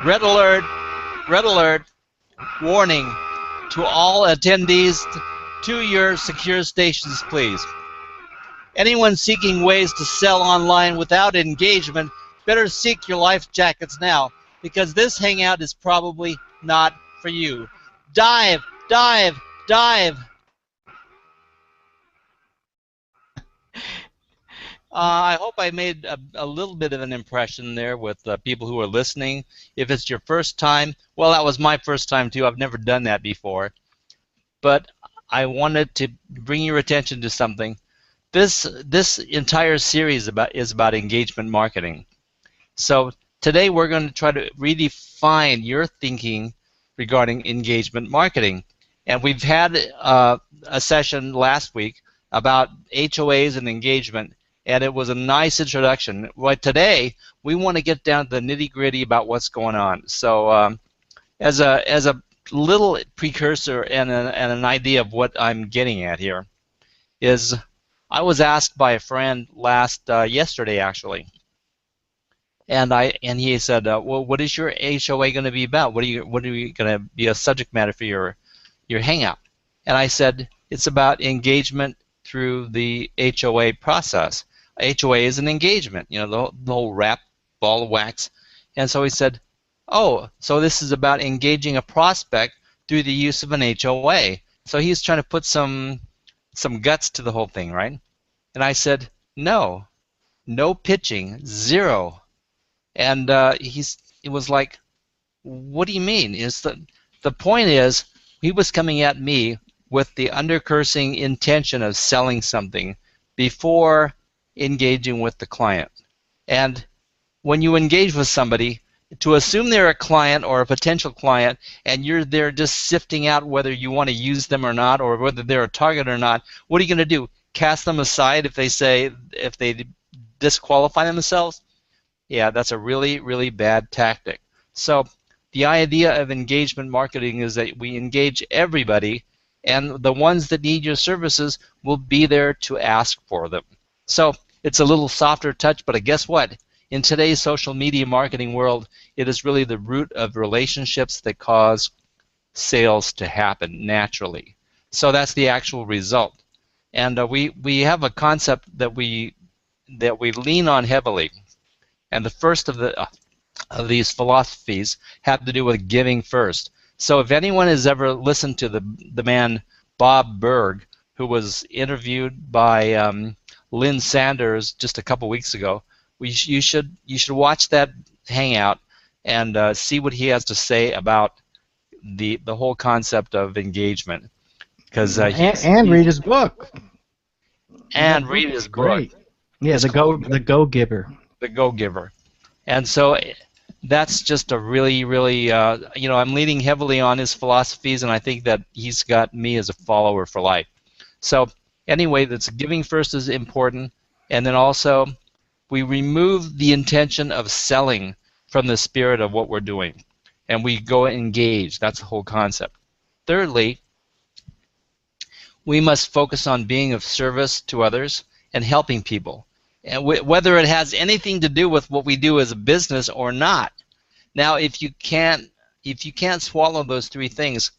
Red alert, red alert, warning to all attendees to your secure stations, please. Anyone seeking ways to sell online without engagement better seek your life jackets now, because this hangout is probably not for you. Dive, dive, dive. I hope I made a little bit of an impression there with people who are listening. If it's your first time, well, that was my first time too. I've never done that before. But I wanted to bring your attention to something. This entire series is about engagement marketing. So today we're going to try to redefine your thinking regarding engagement marketing. And we've had a session last week about HOAs and engagement, and it was a nice introduction. But today we want to get down to the nitty-gritty about what's going on. So as a little precursor and an idea of what I'm getting at here is, I was asked by a friend yesterday actually, and he said, well, what is your HOA going to be about? What are you going to be a subject matter for your hangout? And I said, it's about engagement through the HOA process. HOA is an engagement, you know, the whole wrap, ball of wax. And so he said, oh, so this is about engaging a prospect through the use of an HOA. So he's trying to put some guts to the whole thing, right? And I said, no pitching, zero. And it was like, what do you mean? The point is, he was coming at me with the undercursing intention of selling something before engaging with the client. And when you engage with somebody, to assume they're a client or a potential client, and you're there just sifting out whether you want to use them or not, or whether they're a target or not, what are you going to do? Cast them aside if they disqualify themselves? Yeah, that's a really, really bad tactic. So the idea of engagement marketing is that we engage everybody, and the ones that need your services will be there to ask for them. So it's a little softer touch, but guess what? In today's social media marketing world, it is really the root of relationships that cause sales to happen naturally. So that's the actual result. And we have a concept that we lean on heavily. And the first of these philosophies have to do with giving first. So if anyone has ever listened to the man Bob Berg, who was interviewed by Lynn Sanders just a couple weeks ago, you should watch that hangout and see what he has to say about the whole concept of engagement. Because and read his book. And read his book. Yeah, the Go-Giver. The Go-Giver. And so that's just a really, really, I'm leaning heavily on his philosophies, and I think that he's got me as a follower for life. So anyway, that's giving first is important, and then also we remove the intention of selling from the spirit of what we're doing, and we go engage. That's the whole concept. Thirdly, we must focus on being of service to others and helping people, and whether it has anything to do with what we do as a business or not. Now, if you can't swallow those three things,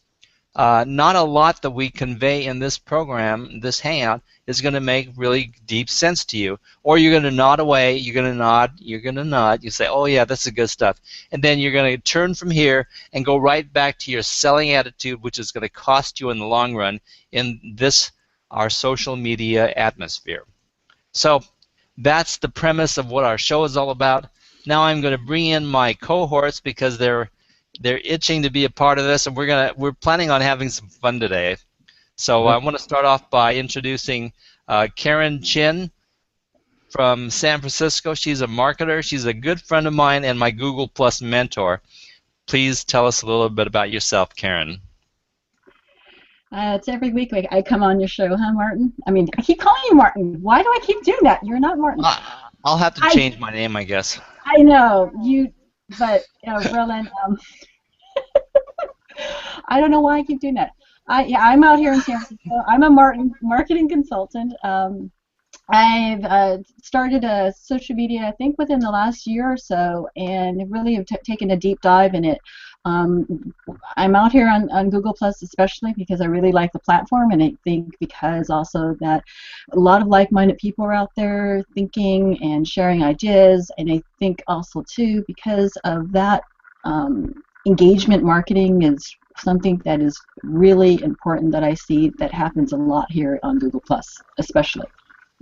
not a lot that we convey in this program, this hangout, is going to make really deep sense to you. Or you're going to nod away, you're going to nod, you say, oh yeah, that's the good stuff. And then you're going to turn from here and go right back to your selling attitude, which is going to cost you in the long run in this, our social media atmosphere. So that's the premise of what our show is all about. Now I'm going to bring in my cohorts because they're itching to be a part of this, and we're planning on having some fun today. So I want to start off by introducing Karen Chin from San Francisco. She's a marketer. She's a good friend of mine and my Google Plus mentor. Please tell us a little bit about yourself, Karen. It's every week I come on your show, huh, Martin? I mean, I keep calling you Martin. Why do I keep doing that? You're not Martin. I'll have to change my name, I guess. I know you, but Roland, I don't know why I keep doing that. I'm out here in San Francisco. I'm a marketing consultant. I've started a social media, I think, within the last year or so, and really have taken a deep dive in it. I'm out here on Google Plus especially because I really like the platform, and I think because also that a lot of like-minded people are out there thinking and sharing ideas, and I think also too because of that engagement marketing is something that is really important that I see that happens a lot here on Google Plus especially.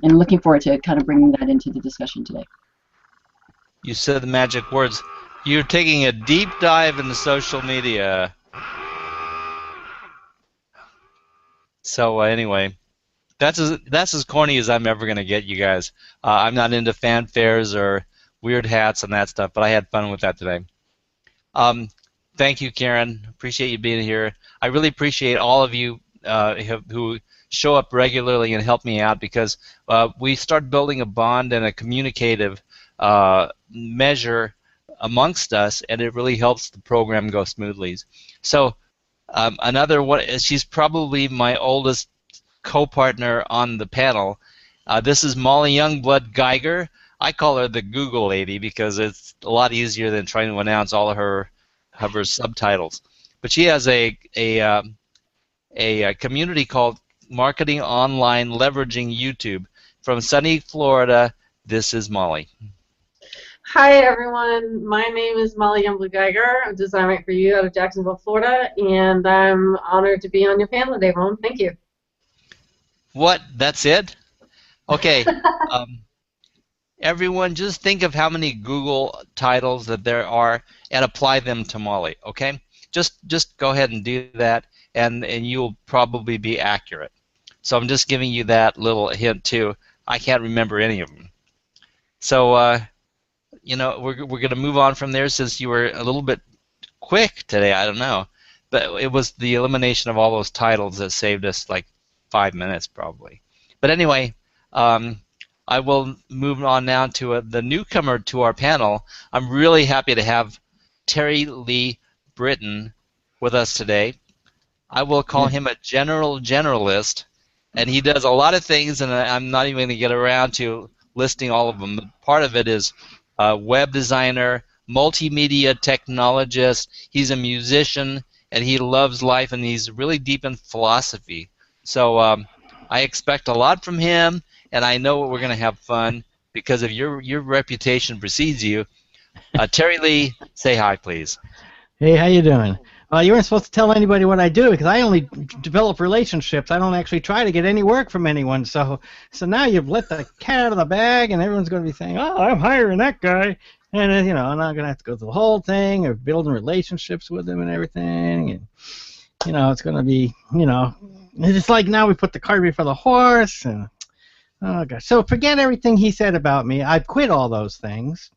And I'm looking forward to kind of bringing that into the discussion today. You said the magic words. You're taking a deep dive into social media. So anyway, that's as corny as I'm ever gonna get, you guys. I'm not into fanfares or weird hats and that stuff, but I had fun with that today. Thank you, Karen. Appreciate you being here. I really appreciate all of you who show up regularly and help me out because we start building a bond and a communicative measure amongst us, and it really helps the program go smoothly. So another one, she's probably my oldest co-partner on the panel. This is Molly Youngblood Geiger. I call her the Google lady because it's a lot easier than trying to announce all of her subtitles. But she has a community called Marketing Online Leveraging YouTube. From sunny Florida, this is Molly. Hi everyone, my name is Molly Youngblood Geiger. I'm Design Right for You out of Jacksonville, Florida, and I'm honored to be on your panel today, Ron. Thank you. What? That's it? Okay. Everyone, just think of how many Google titles that there are and apply them to Molly, okay? Just go ahead and do that, and you'll probably be accurate. So I'm just giving you that little hint, too. I can't remember any of them. So, you know, we're going to move on from there since you were a little bit quick today. I don't know. But it was the elimination of all those titles that saved us like 5 minutes probably. But anyway, I will move on now to the newcomer to our panel. I'm really happy to have Terry Lee Britton with us today. I will call him a generalist, and he does a lot of things, and I'm not even going to get around to listing all of them. Part of it is web designer, multimedia technologist. He's a musician, and he loves life, and he's really deep in philosophy. So I expect a lot from him, and I know we're going to have fun because of your reputation precedes you. Terry Lee, say hi, please. Hey, how you doing? You weren't supposed to tell anybody what I do because I only develop relationships. I don't actually try to get any work from anyone. So now you've let the cat out of the bag, and everyone's going to be saying, "Oh, I'm hiring that guy," and you know, I'm not going to have to go through the whole thing of building relationships with him and everything, and you know, it's going to be, you know, it's like now we put the cart before the horse, and oh gosh. So forget everything he said about me. I've quit all those things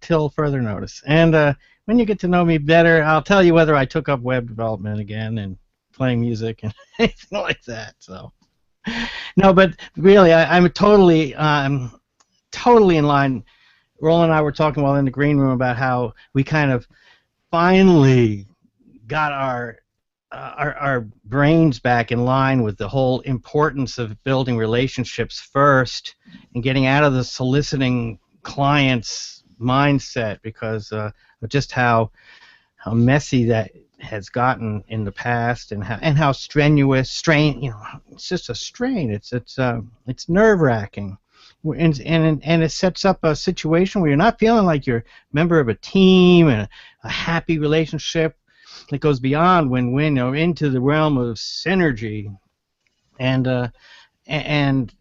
till further notice, and when you get to know me better, I'll tell you whether I took up web development again and playing music and anything like that. So, no, but really, I'm totally in line. Roland and I were talking while in the green room about how we kind of finally got our brains back in line with the whole importance of building relationships first and getting out of the soliciting clients mindset because of just how messy that has gotten in the past and how strenuous, you know, it's just a strain. It's nerve-wracking, and it sets up a situation where you're not feeling like you're a member of a team and a happy relationship that goes beyond win-win, you know, into the realm of synergy, and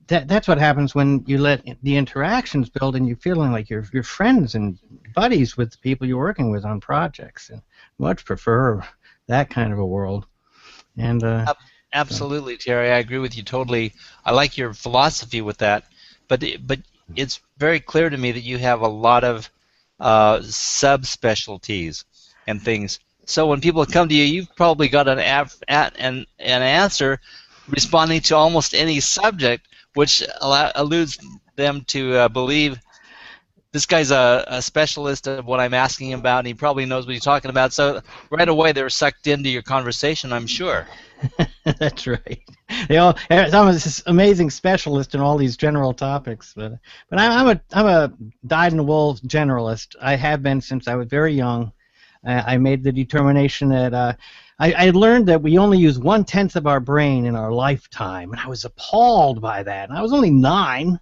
that's what happens when you let the interactions build and you're feeling like you're friends and buddies with the people you're working with on projects, and much prefer that kind of a world. And absolutely, Terry, I agree with you totally. I like your philosophy with that, but it's very clear to me that you have a lot of subspecialties and things. So when people come to you, you've probably got an answer responding to almost any subject, which alludes them to believe this guy's a specialist of what I'm asking about, and he probably knows what he's talking about. So right away they're sucked into your conversation, I'm sure. That's right. I'm this amazing specialist in all these general topics, but I'm a dyed-in-the-wool generalist. I have been since I was very young. I made the determination that I learned that we only use 1/10 of our brain in our lifetime, and I was appalled by that. And I was only 9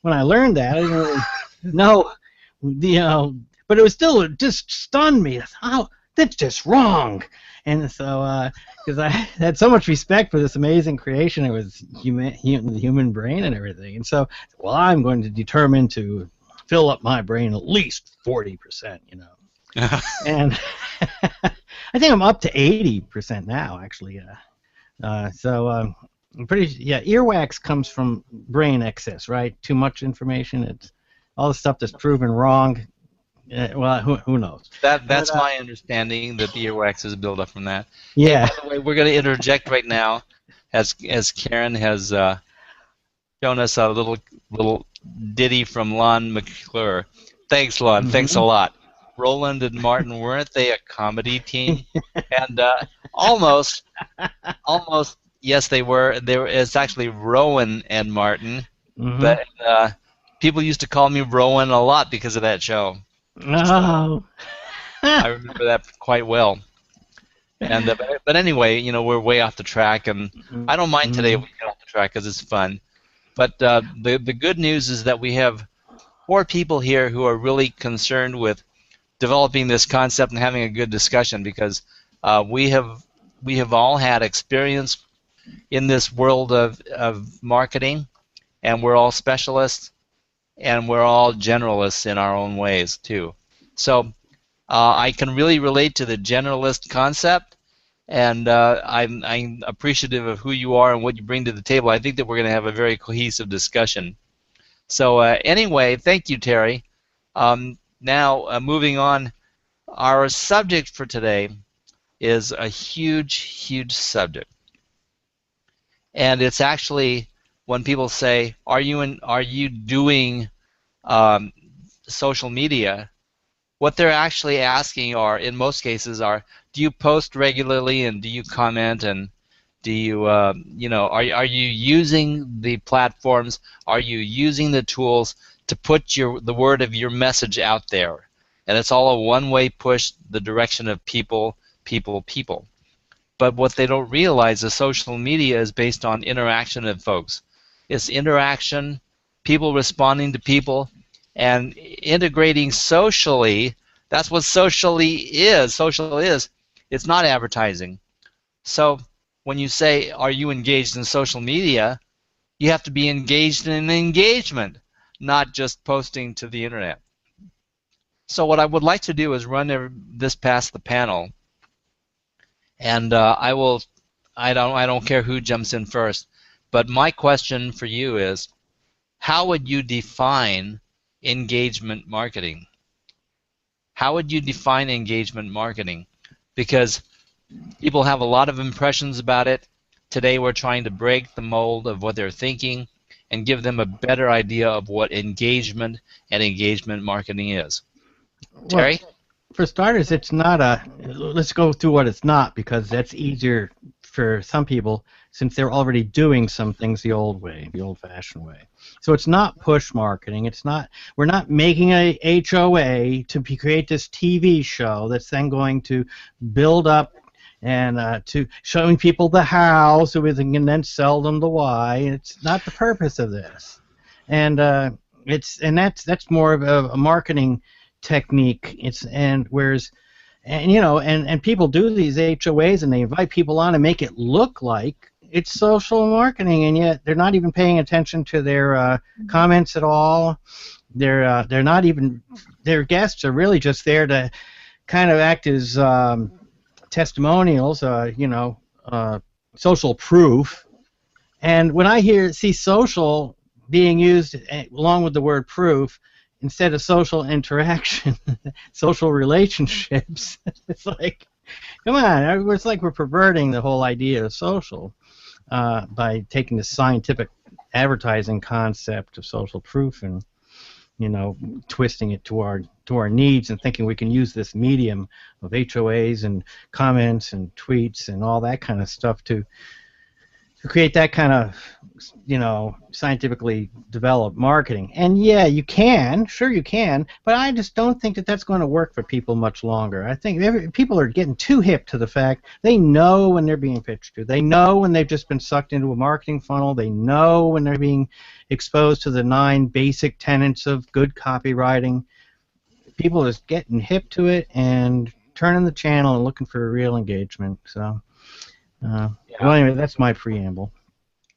when I learned that. I didn't really know, but it was still, it just stunned me. Oh, that's just wrong. And so, because I had so much respect for this amazing creation, it was the human brain and everything. And so, well, I'm going to determine to fill up my brain at least 40%, And I think I'm up to 80% now, actually. I'm pretty. Yeah, earwax comes from brain excess, right? Too much information. It's all the stuff that's proven wrong. Well, who knows? That's my understanding, that the earwax is built up from that. Yeah. Hey, by the way, we're going to interject right now, as Karen has shown us a little ditty from Lon McClure. Thanks, Lon. Thanks a lot. Roland and Martin, weren't they a comedy team? And almost, yes, they were. It's actually Rowan and Martin, but people used to call me Rowan a lot because of that show. Oh. I remember that quite well. And but anyway, we're way off the track, and I don't mind today if we get off the track because it's fun. But the good news is that we have 4 people here who are really concerned with developing this concept and having a good discussion, because we have all had experience in this world of marketing, and we're all specialists, and we're all generalists in our own ways too. So I can really relate to the generalist concept, and I'm appreciative of who you are and what you bring to the table. I think that we're going to have a very cohesive discussion. So anyway, thank you, Terry. Now, moving on, our subject for today is a huge, huge subject. And it's actually, when people say, are you doing social media, what they're actually asking are, in most cases, do you post regularly, and do you comment, and do you, are you using the platforms, are you using the tools to put the word of your message out there? And it's all a one-way push, the direction of people, people, people. But what they don't realize is social media is based on interaction of folks. It's interaction, people responding to people, and integrating socially. That's what socially is. Social is. It's not advertising. So when you say, are you engaged in social media, you have to be engaged in engagement, not just posting to the internet. So what I would like to do is run this past the panel, and I don't care who jumps in first, but my question for you is, how would you define engagement marketing? How would you define engagement marketing? Because people have a lot of impressions about it. Today we're trying to break the mold of what they're thinking and give them a better idea of what engagement and engagement marketing is. Terry? Well, for starters, it's not let's go through what it's not, because that's easier for some people since they're already doing some things the old way, the old-fashioned way. So it's not push marketing. We're not making a HOA to create this TV show that's then going to build up and to showing people the how so we can then sell them the why. It's not the purpose of this. And that's more of a marketing technique. Whereas people do these HOAs and they invite people on and make it look like it's social marketing, and yet they're not even paying attention to their comments at all. They're not even, their guests are really just there to kind of act as testimonials, social proof. And when I see social being used along with the word proof, instead of social interaction, social relationships, it's like, come on, it's like we're perverting the whole idea of social by taking the scientific advertising concept of social proof and twisting it to our needs and thinking we can use this medium of HOAs and comments and tweets and all that kind of stuff to create that kind of scientifically developed marketing. And yeah, you can, sure you can, but I just don't think that that's going to work for people much longer. I think people are getting too hip to the fact they know when they're being pitched to. They know when they've just been sucked into a marketing funnel. They know when they're being exposed to the 9 basic tenets of good copywriting. People are just getting hip to it and turning the channel and looking for a real engagement. So, well, anyway, that's my preamble.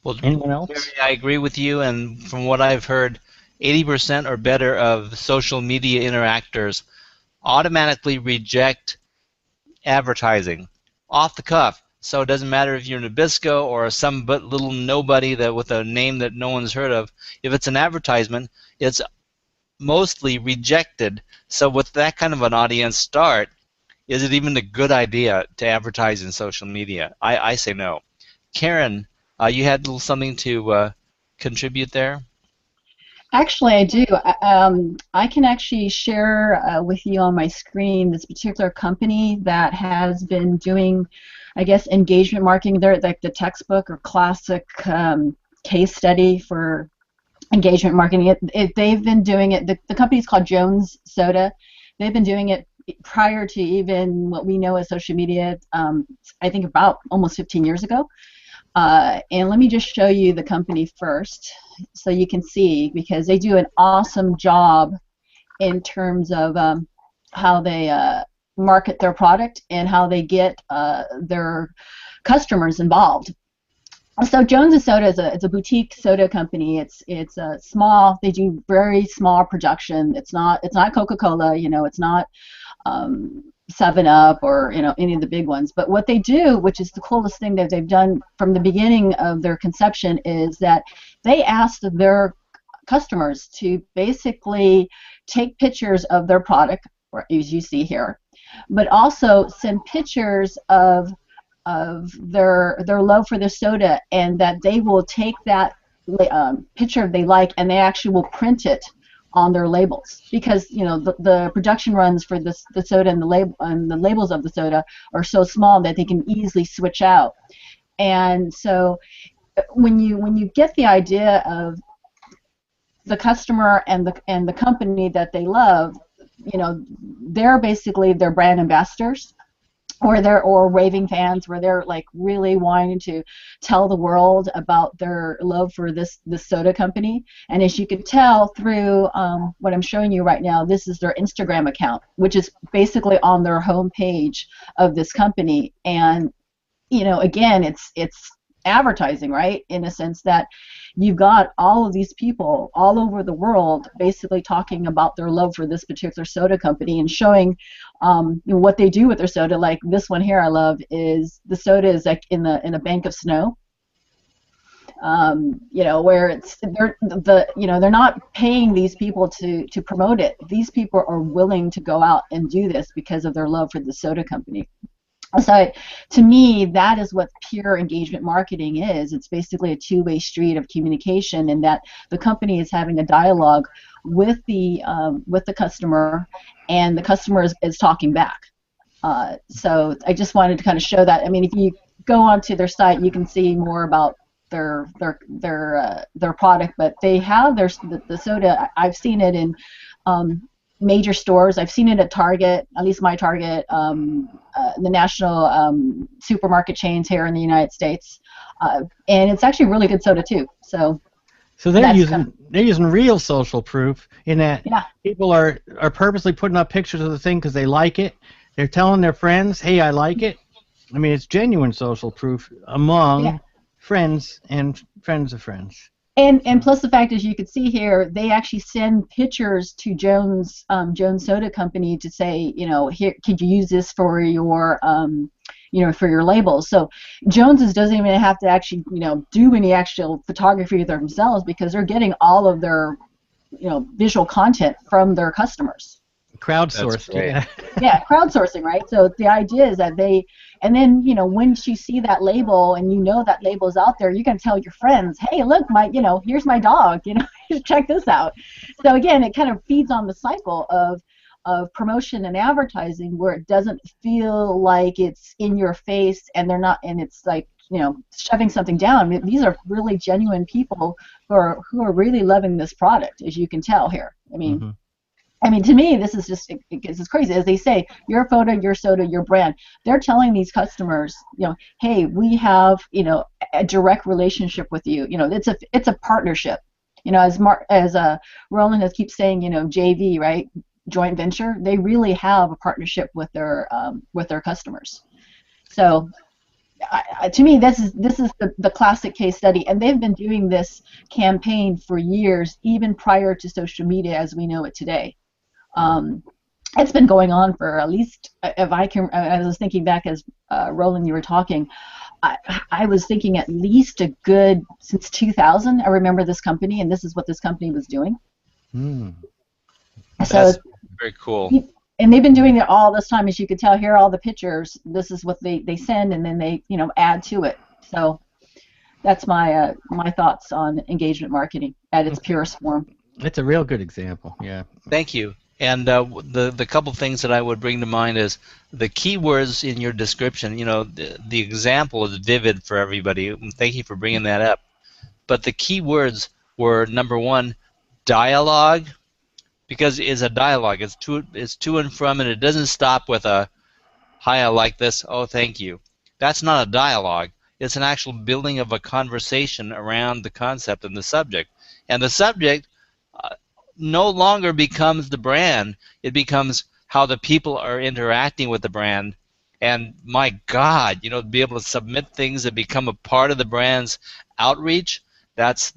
Well, anyone else? Jerry, I agree with you, and from what I've heard, 80% or better of social media interactors automatically reject advertising off the cuff. So it doesn't matter if you're Nabisco or some little nobody with a name that no one's heard of. If it's an advertisement, it's mostly rejected. So with that kind of an audience start, is it even a good idea to advertise in social media? I say no. Karen, you had a little something to contribute there? Actually, I do. I can actually share with you on my screen this particular company that has been doing, I guess, engagement marketing. They're like the textbook or classic case study for engagement marketing. They've been doing it. The company's called Jones Soda. They've been doing it prior to even what we know as social media, I think about almost 15 years ago. And let me just show you the company first so you can see, because they do an awesome job in terms of how they market their product and how they get their customers involved. So Jones Soda is a boutique soda company. It's small. They do very small production. It's not Coca-Cola. It's not 7-Up or any of the big ones. But what they do, which is the coolest thing that they've done from the beginning of their conception, is that they asked their customers to basically take pictures of their product, as you see here, but also send pictures of their love for the soda, and that they will take that picture they like and they actually will print it on their labels, because the production runs for the soda and the labels of the soda are so small that they can easily switch out. And so when you get the idea of the customer and the company that they love, they're basically their brand ambassadors, or raving fans, where they're like really wanting to tell the world about their love for this soda company. And as you can tell through what I'm showing you right now, this is their Instagram account, which is basically on their home page of this company. And again, it's advertising, right? In a sense that you've got all of these people all over the world basically talking about their love for this particular soda company and showing what they do with their soda. Like this one here I love is the soda is like in a bank of snow. Where they're not paying these people to promote it. These people are willing to go out and do this because of their love for the soda company. So to me, that is what pure engagement marketing is. It's basically a two-way street of communication, in that the company is having a dialogue with the customer, and the customer is talking back. So I just wanted to kind of show that. I mean, if you go onto their site, you can see more about their product, but they have the soda. I've seen it in major stores. I've seen it at Target, at least my Target, the national supermarket chains here in the United States, and it's actually really good soda too. So they're using real social proof, in that people are purposely putting up pictures of the thing because they like it. They're telling their friends, "Hey, I like it." I mean, it's genuine social proof among friends and friends of friends. And plus the fact, as you can see here, they actually send pictures to Jones Soda Company to say, here, could you use this for your, for your labels. So Jones's doesn't even have to actually, do any actual photography themselves, because they're getting all of their, visual content from their customers. That's Crowdsourced, great. yeah. Yeah, crowdsourcing, right? So the idea is that and then, when you see that label and that label is out there, you can tell your friends, hey, look, here's my dog, check this out. So again, it kind of feeds on the cycle of promotion and advertising, where it doesn't feel like it's in your face and it's like, shoving something down. I mean, these are really genuine people who are really loving this product, as you can tell here. Mm-hmm. I mean, to me, this is just it's crazy. As they say, your photo, your soda, your brand. They're telling these customers, hey, we have, a direct relationship with you. It's a partnership. As Roland has keeps saying, JV, right? Joint venture. They really have a partnership with their customers. So, to me, this is the classic case study, and they've been doing this campaign for years, even prior to social media as we know it today. It's been going on for at least, if I can, I was thinking back as Roland, you were talking, I was thinking at least a good, since 2000, I remember this company, and this is what this company was doing. Mm. So That's very cool. And they've been doing it all this time, as you could tell. Here are all the pictures. This is what they send, and then they add to it. So that's my thoughts on engagement marketing at its purest form. It's a real good example, yeah. Thank you. And the couple things that I would bring to mind is the keywords in your description. The example is vivid for everybody. Thank you for bringing that up. But the keywords were, number one, dialogue, because it's a dialogue. It's to and from, and it doesn't stop with a, hi, I like this, oh, thank you. That's not a dialogue. It's an actual building of a conversation around the concept and the subject. And the subject no longer becomes the brand. It becomes how the people are interacting with the brand. And my God, to be able to submit things that become a part of the brand's outreach, that's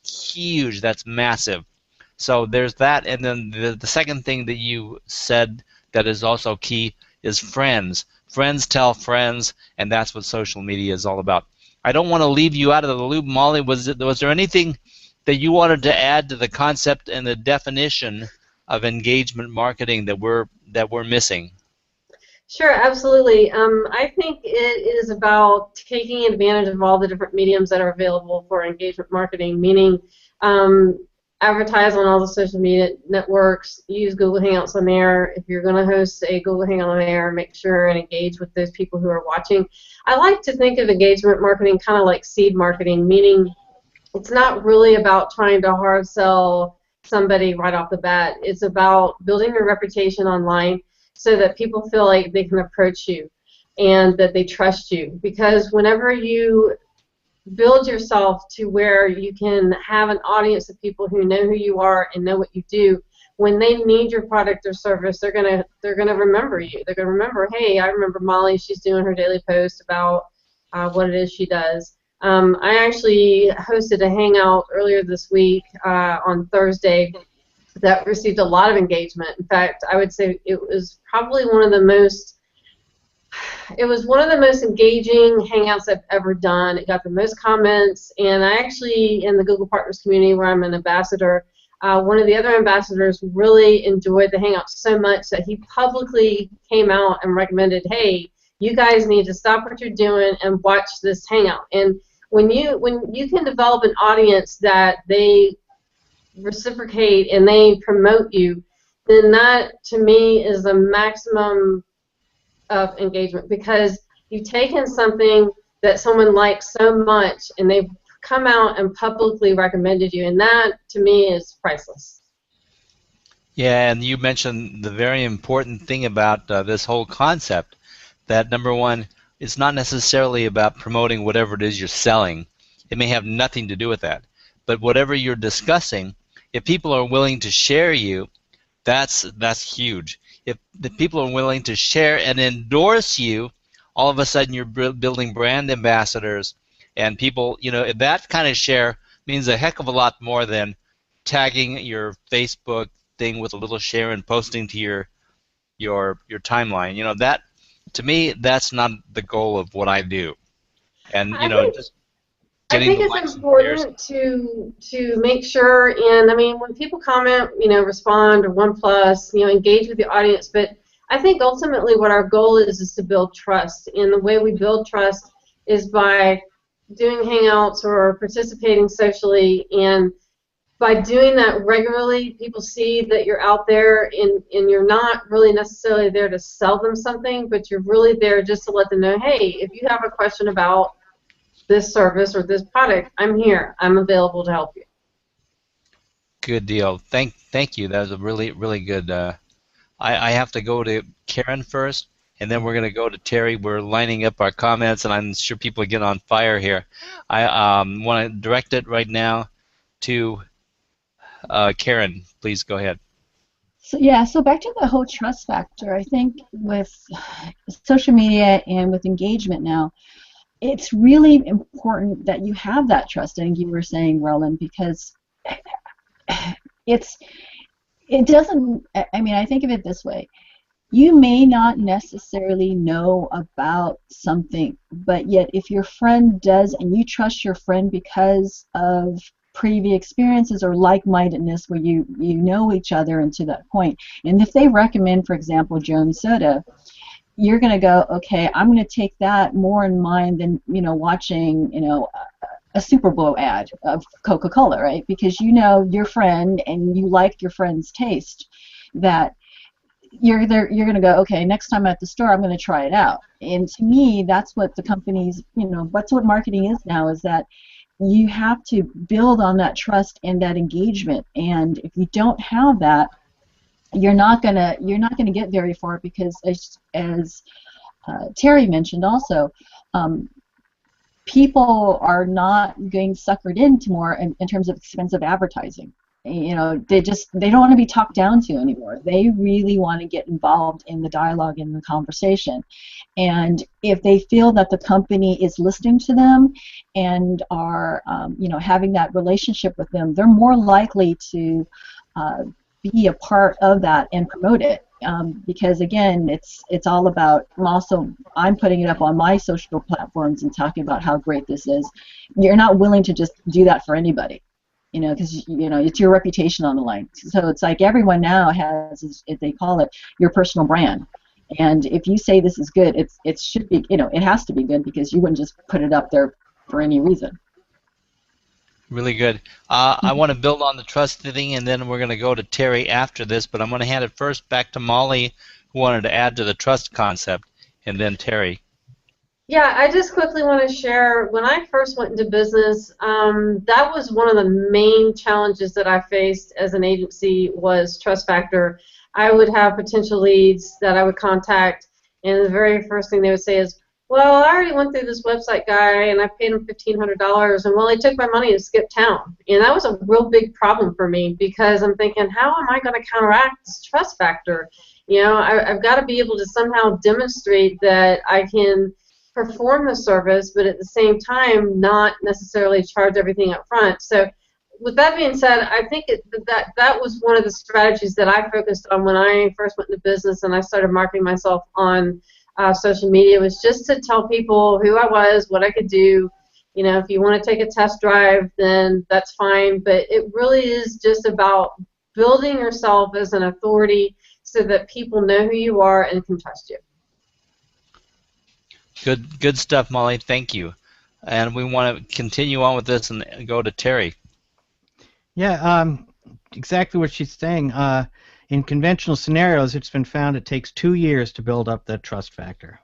huge. That's massive. So there's that. And then the second thing that you said that is also key is friends. Friends tell friends, and that's what social media is all about. I don't want to leave you out of the loop, Molly. Was there anything that you wanted to add to the concept and the definition of engagement marketing that we're missing? Sure, absolutely. I think it is about taking advantage of all the different mediums that are available for engagement marketing, meaning advertise on all the social media networks, use Google Hangouts on Air. If you're going to host a Google Hangout on Air, make sure and engage with those people who are watching. I like to think of engagement marketing kind of like seed marketing, meaning it's not really about trying to hard sell somebody right off the bat. It's about building your reputation online so that people feel like they can approach you and that they trust you. Because whenever you build yourself to where you can have an audience of people who know who you are and know what you do, when they need your product or service, they're gonna remember you. They're gonna remember, hey, I remember Molly. She's doing her daily post about what it is she does. I actually hosted a hangout earlier this week on Thursday that received a lot of engagement. In fact, I would say it was probably one of the most engaging hangouts I've ever done. It got the most comments, and I actually, in the Google Partners community where I'm an ambassador, one of the other ambassadors really enjoyed the hangout so much that he publicly came out and recommended, hey, you guys need to stop what you're doing and watch this hangout. And when you can develop an audience that they reciprocate and they promote you, then that to me is the maximum of engagement, because you've taken something that someone likes so much and they've come out and publicly recommended you, and that to me is priceless. Yeah, and you mentioned the very important thing about this whole concept, that number one, it's not necessarily about promoting whatever it is you're selling. It may have nothing to do with that. But whatever you're discussing, if people are willing to share you, that's huge. If the people are willing to share and endorse you, all of a sudden you're building brand ambassadors, and people, that kind of share means a heck of a lot more than tagging your Facebook thing with a little share and posting to your timeline. That, to me, that's not the goal of what I do. And I getting think the it's likes and shares. important to make sure, and I mean, when people comment, respond or OnePlus, engage with the audience. But I think ultimately what our goal is to build trust, and the way we build trust is by doing Hangouts or participating socially, and by doing that regularly, people see that you're out there, and you're not really necessarily there to sell them something, but you're really there just to let them know, hey, if you have a question about this service or this product, I'm here. I'm available to help you. Good deal. Thank you. That was a really good. I have to go to Karen first, and then we're going to go to Terry. We're lining up our comments, and I'm sure people are getting on fire here. I want to direct it right now to Karen. Please go ahead. So yeah, so back to the whole trust factor. I think with social media and with engagement now, it's really important that you have that trust. I think you were saying, Roland, because it doesn't. I mean, I think of it this way. You may not necessarily know about something, but yet if your friend does, and you trust your friend because of previous experiences or like-mindedness where you know each other and to that point, and if they recommend, for example, Jones Soda, you're going to go, okay, I'm going to take that more in mind than watching a Super Bowl ad of Coca-Cola, right? Because you know your friend and you like your friend's taste, that you're going to go, okay, next time at the store, I'm going to try it out. And to me, that's what the companies, that's what marketing is now, is that you have to build on that trust and that engagement. And if you don't have that, you're not gonna get very far, because as Terry mentioned also, people are not getting suckered into more in terms of expensive advertising. They don't want to be talked down to anymore. They really want to get involved in the dialogue and the conversation. And if they feel that the company is listening to them and are having that relationship with them, they're more likely to be a part of that and promote it. Because again, it's all about. I'm putting it up on my social platforms and talking about how great this is. You're not willing to just do that for anybody, because it's your reputation on the line. So it's like everyone now has, if they call it, your personal brand. And if you say this is good, it should be, it has to be good, because you wouldn't just put it up there for any reason. Really good. I want to build on the trust thing, and then we're going to go to Terry after this, but I'm going to hand it first back to Molly, who wanted to add to the trust concept, and then Terry. Yeah, I just quickly want to share, when I first went into business, that was one of the main challenges that I faced as an agency, was trust factor. I would have potential leads that I would contact, and the very first thing they would say is, well, I already went through this website guy, and I paid him $1,500, and well, he took my money and skipped town. And that was a real big problem for me, because I'm thinking, how am I going to counteract this trust factor? I've got to be able to somehow demonstrate that I can perform the service, but at the same time not necessarily charge everything up front. So with that being said, I think that was one of the strategies that I focused on when I first went into business and I started marketing myself on social media, was just to tell people who I was, what I could do. If you want to take a test drive, then that's fine, but it really is just about building yourself as an authority so that people know who you are and can trust you. Good stuff, Molly. Thank you. And we want to continue on with this and go to Terry. Yeah, exactly what she's saying. In conventional scenarios, it's been found it takes 2 years to build up that trust factor.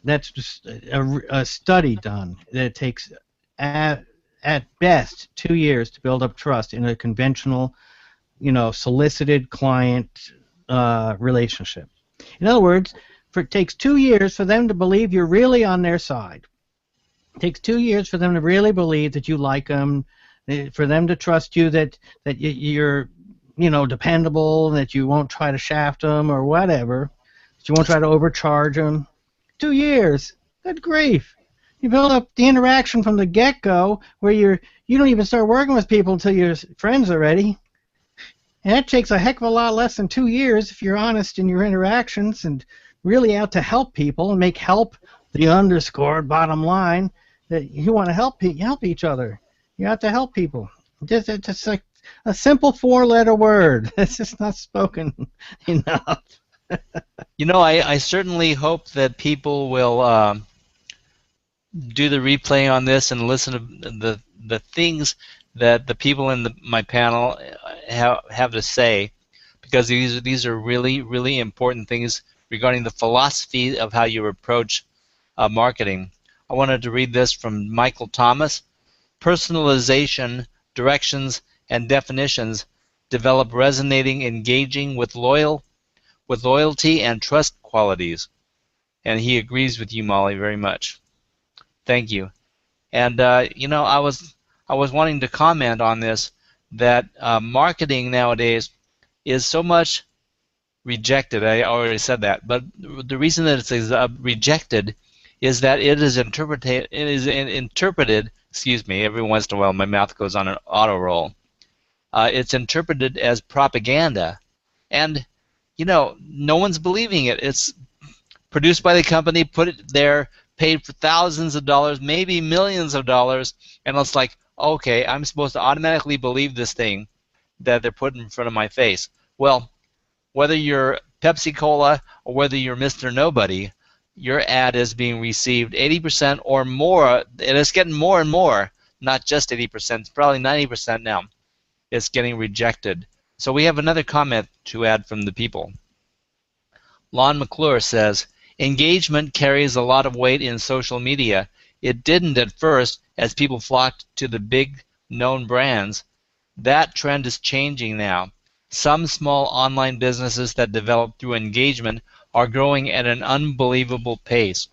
That's just a study done that it takes at best 2 years to build up trust in a conventional, solicited client relationship. In other words, it takes 2 years for them to believe you're really on their side. It takes 2 years for them to really believe that you like them, for them to trust you that you're dependable, that you won't try to shaft them or whatever, that you won't try to overcharge them. 2 years. Good grief. You build up the interaction from the get-go where you don't even start working with people until you're friends already. And that takes a heck of a lot less than 2 years if you're honest in your interactions and really out to help people and make help the underscored bottom line. that you want to help each other. You have to help people. Just like a simple four-letter word. It's just not spoken enough. I certainly hope that people will do the replay on this and listen to the things that the people in my panel have to say, because these are really, really important things regarding the philosophy of how you approach marketing. I wanted to read this from Michael Thomas. Personalization, directions, and definitions develop resonating, engaging with loyalty and trust qualities. And he agrees with you, Molly, very much. Thank you. And I was wanting to comment on this, that marketing nowadays is so much rejected. I already said that, but the reason that it's rejected is that it is interpreted. Excuse me. Every once in a while, my mouth goes on an auto roll. It's interpreted as propaganda, and no one's believing it. It's produced by the company, put it there, paid for thousands of dollars, maybe millions of dollars, and it's like, okay, I'm supposed to automatically believe this thing that they're putting in front of my face. Well, whether you're Pepsi Cola or whether you're Mr. Nobody, your ad is being received 80% or more, and it's getting more and more, not just 80%, it's probably 90% now. It's getting rejected. So we have another comment to add from the people. Lon McClure says, engagement carries a lot of weight in social media. It didn't at first, as people flocked to the big known brands. That trend is changing now. Some small online businesses that develop through engagement are growing at an unbelievable pace.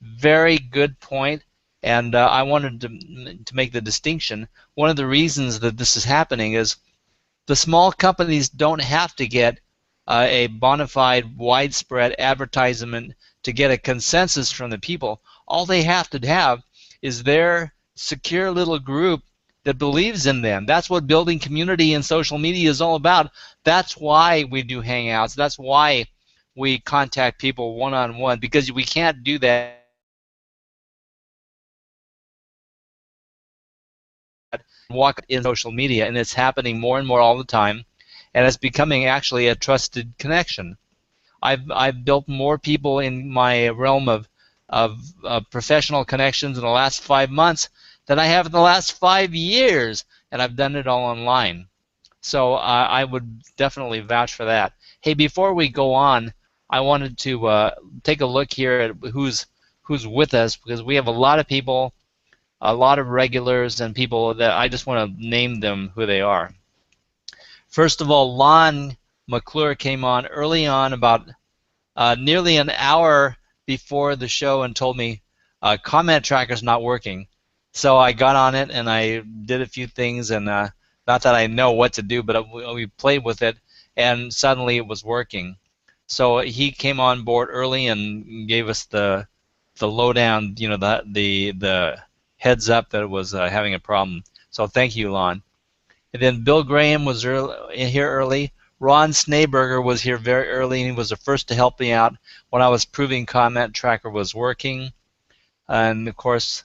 Very good point, and I wanted to make the distinction. One of the reasons that this is happening is the small companies don't have to get a bona fide, widespread advertisement to get a consensus from the people. All they have to have is their secure little group that believes in them. That's what building community and social media is all about. That's why we do Hangouts. That's why we contact people one-on-one, because we can't do that walk in social media, and it's happening more and more all the time, and it's becoming actually a trusted connection. I've built more people in my realm of professional connections in the last 5 months than I have in the last 5 years, and I've done it all online. So I would definitely vouch for that. Hey, before we go on, I wanted to take a look here at who's with us, because we have a lot of people, a lot of regulars, and people that I just want to name them who they are. First of all, Lon McClure came on early on, about nearly an hour before the show, and told me comment tracker's not working. So I got on it and I did a few things, and not that I know what to do, but we played with it, and suddenly it was working. So he came on board early and gave us the lowdown, the heads up that it was having a problem. So thank you, Lon. And then Bill Graham was here early. Ron Snaberger was here very early, and he was the first to help me out when I was proving comment tracker was working. And of course,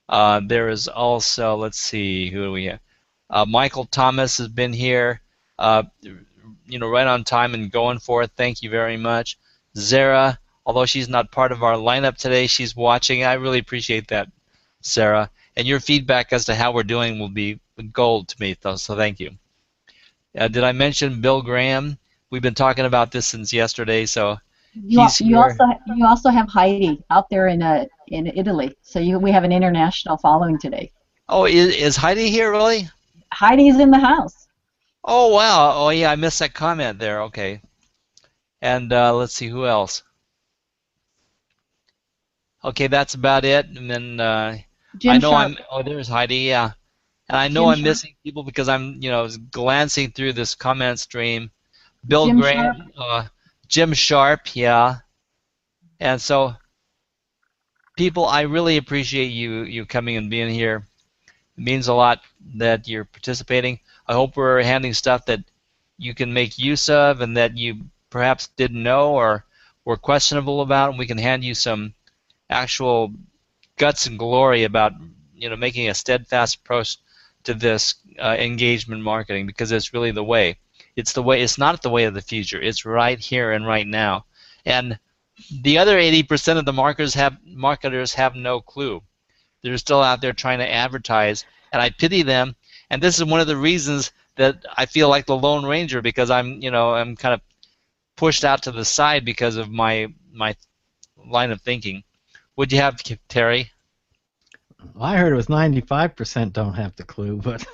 there is also, let's see, who do we have? Michael Thomas has been here, right on time and going for it. Thank you very much. Zara, although she's not part of our lineup today, she's watching. I really appreciate that, Sarah. And your feedback as to how we're doing will be gold to me, so thank you. Did I mention Bill Graham? We've been talking about this since yesterday, so he's here. You also have Heidi out there in Italy, so we have an international following today. Oh, is Heidi here really? Heidi's in the house. Oh wow! Oh yeah, I missed that comment there. Okay. And let's see who else. Okay, that's about it. And then Jim I know Sharp. there's Heidi. Yeah. And I know I'm missing people because I'm, glancing through this comment stream. Bill Jim Graham, Jim Sharp, yeah. And so, people, I really appreciate you coming and being here. It means a lot that you're participating. I hope we're handling stuff that you can make use of and that you perhaps didn't know or were questionable about, and we can hand you some actual guts and glory about making a steadfast approach to this engagement marketing, because it's really the way. It's the way. It's not the way of the future. It's right here and right now. And the other 80% of the marketers have no clue. They're still out there trying to advertise, and I pity them. And this is one of the reasons that I feel like the Lone Ranger, because I'm kind of pushed out to the side because of my line of thinking. What'd you have, Terry? Well, I heard it was 95% don't have the clue, but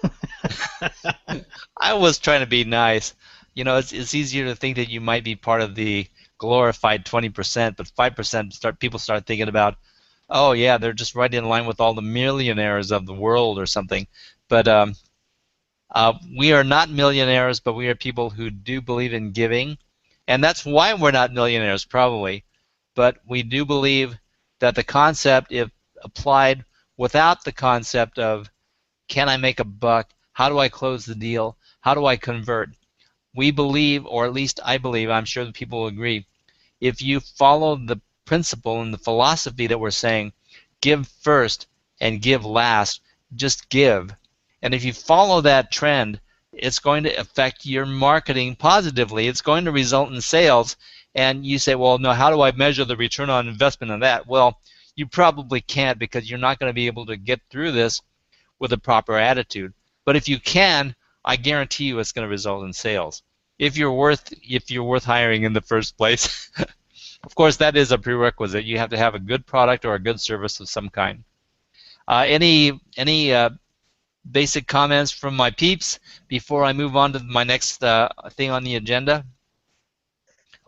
I was trying to be nice. It's easier to think that you might be part of the glorified 20%, but 5% people start thinking about, oh yeah, they're just right in line with all the millionaires of the world or something. But we are not millionaires, but we are people who do believe in giving, and that's why we're not millionaires probably. But we do believe that the concept, if applied without the concept of can I make a buck, how do I close the deal, how do I convert, we believe, or at least I believe, I'm sure that people will agree, if you follow the principle and the philosophy that we're saying, give first and give last, just give. And if you follow that trend, it's going to affect your marketing positively. It's going to result in sales. And you say, well, no, how do I measure the return on investment on that? Well, you probably can't, because you're not going to be able to get through this with a proper attitude. But if you can, I guarantee you it's going to result in sales. If you're worth hiring in the first place. Of course, that is a prerequisite. You have to have a good product or a good service of some kind. Any basic comments from my peeps before I move on to my next thing on the agenda?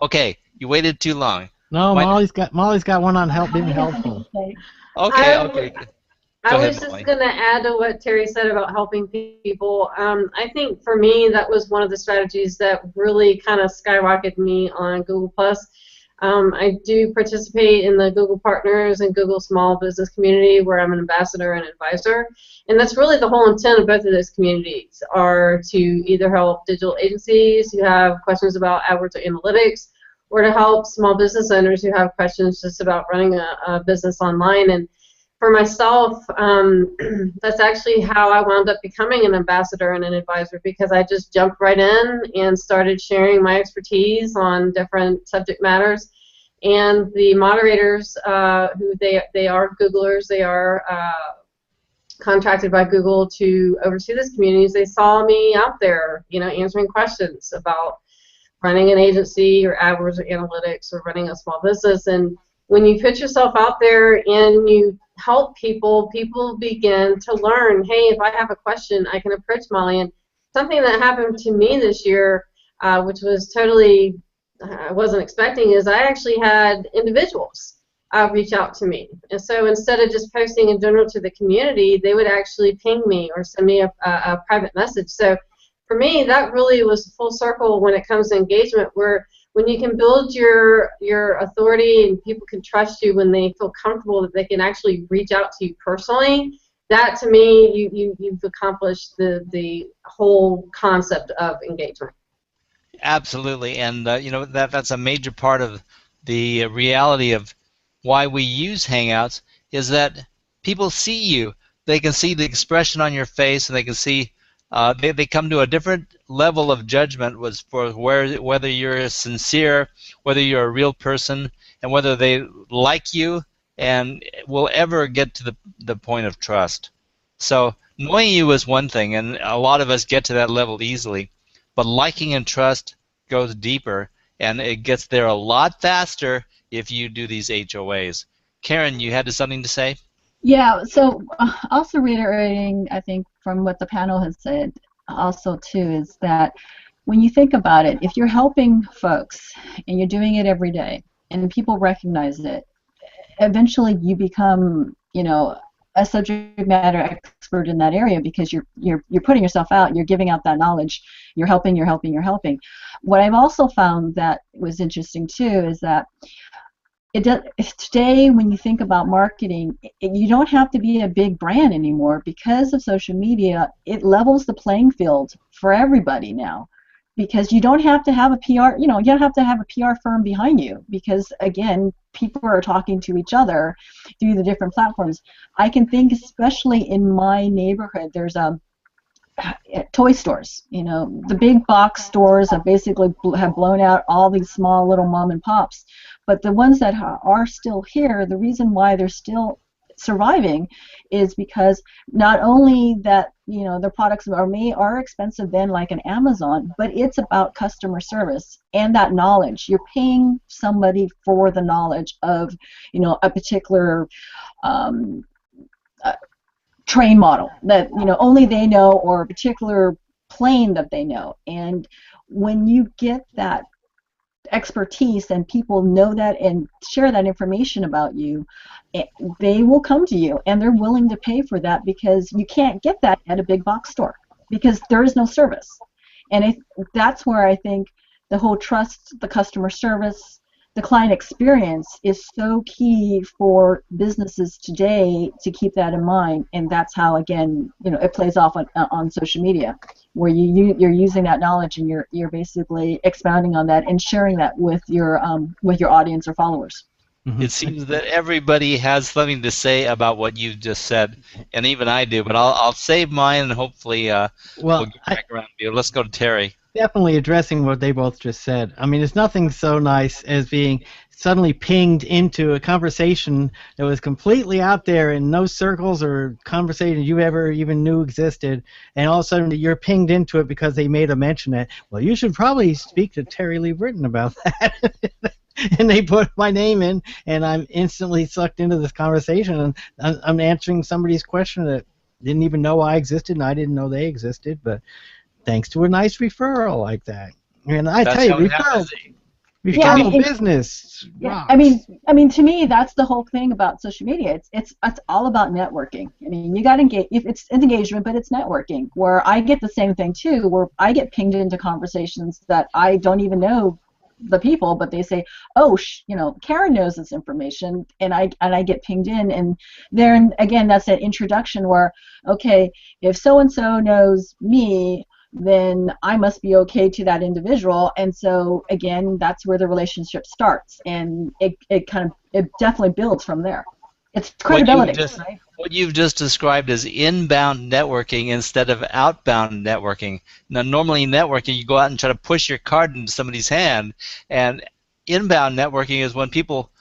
Okay, you waited too long. No, Molly's got one on being helpful. Okay. I was just going to add to what Terry said about helping people. I think for me that was one of the strategies that really kind of skyrocketed me on Google+. I do participate in the Google Partners and Google Small Business community, where I'm an ambassador and advisor. And that's really the whole intent of both of those communities, are to either help digital agencies who have questions about AdWords or analytics, or to help small business owners who have questions just about running a business online. And for myself, that's actually how I wound up becoming an ambassador and an advisor, because I just jumped right in and started sharing my expertise on different subject matters. And the moderators, who they are Googlers, they are contracted by Google to oversee this community, they saw me out there, answering questions about running an agency or AdWords or analytics or running a small business. And when you put yourself out there and you help people, people begin to learn, hey, if I have a question, I can approach Molly. And something that happened to me this year, which was totally, I wasn't expecting, is I actually had individuals reach out to me. And so instead of just posting in general to the community, they would actually ping me or send me a private message. So for me, that really was full circle when it comes to engagement, where when you can build your authority and people can trust you when they feel comfortable that they can actually reach out to you personally, that to me, you've accomplished the whole concept of engagement. Absolutely, and that's a major part of the reality of why we use Hangouts, is that people see you. They can see the expression on your face, and they can see they come to a different level of judgment for whether you're sincere, whether you're a real person, and whether they like you and will ever get to the point of trust. So knowing you is one thing, and a lot of us get to that level easily, but liking and trust goes deeper, and it gets there a lot faster if you do these HOAs. Karen, you had something to say? Yeah, so also reiterating, I think, from what the panel has said also too, is that when you think about it, if you're helping folks and you're doing it every day and people recognize it, eventually you become, a subject matter expert in that area, because you're putting yourself out, you're giving out that knowledge, you're helping. What I've also found that was interesting too is that today, when you think about marketing, you don't have to be a big brand anymore. Because of social media, it levels the playing field for everybody now, because you don't have to have a PR, you don't have to have a PR firm behind you, because again, people are talking to each other through the different platforms. I can think, especially in my neighborhood, there's toy stores. You know, the big box stores have basically have blown out all these small little mom and pops. But the ones that are still here, the reason why they're still surviving is because not only that, you know, their products are expensive than like an Amazon, but it's about customer service and that knowledge. You're paying somebody for the knowledge of, you know, a particular train model that, you know, only they know, or a particular plane that they know. And when you get that expertise and people know that and share that information about you, they will come to you and they're willing to pay for that, because you can't get that at a big box store because there is no service. And that's where I think the whole trust, the customer service, the client experience is so key for businesses today to keep that in mind. And that's how, again, you know, it plays off on social media, where you're using that knowledge and you're basically expounding on that and sharing that with your audience or followers. It seems that everybody has something to say about what you just said, and even I do. But I'll save mine, and hopefully we'll get back around to you. Let's go to Terry. Definitely addressing what they both just said. I mean, there's nothing so nice as being suddenly pinged into a conversation that was completely out there in no circles or conversations you ever even knew existed, and all of a sudden you're pinged into it because they made a mention that, well, you should probably speak to Terry Lee Britton about that. And they put my name in, and I'm instantly sucked into this conversation, and I'm answering somebody's question that didn't even know I existed, and I didn't know they existed, but thanks to a nice referral like that. And I tell you, referral business. Yeah, I mean, to me, that's the whole thing about social media. It's all about networking. I mean, you got to engage. It's engagement, but it's networking. Where I get the same thing too, where I get pinged into conversations that I don't even know the people, but they say, oh, you know, Karen knows this information, and I get pinged in, and then again, that's an introduction where, okay, if so and so knows me, then I must be okay to that individual, and so again, that's where the relationship starts, and it definitely builds from there. It's credibility, right? What you've just described is inbound networking instead of outbound networking. Now, normally in networking, you go out and try to push your card into somebody's hand, and inbound networking is when people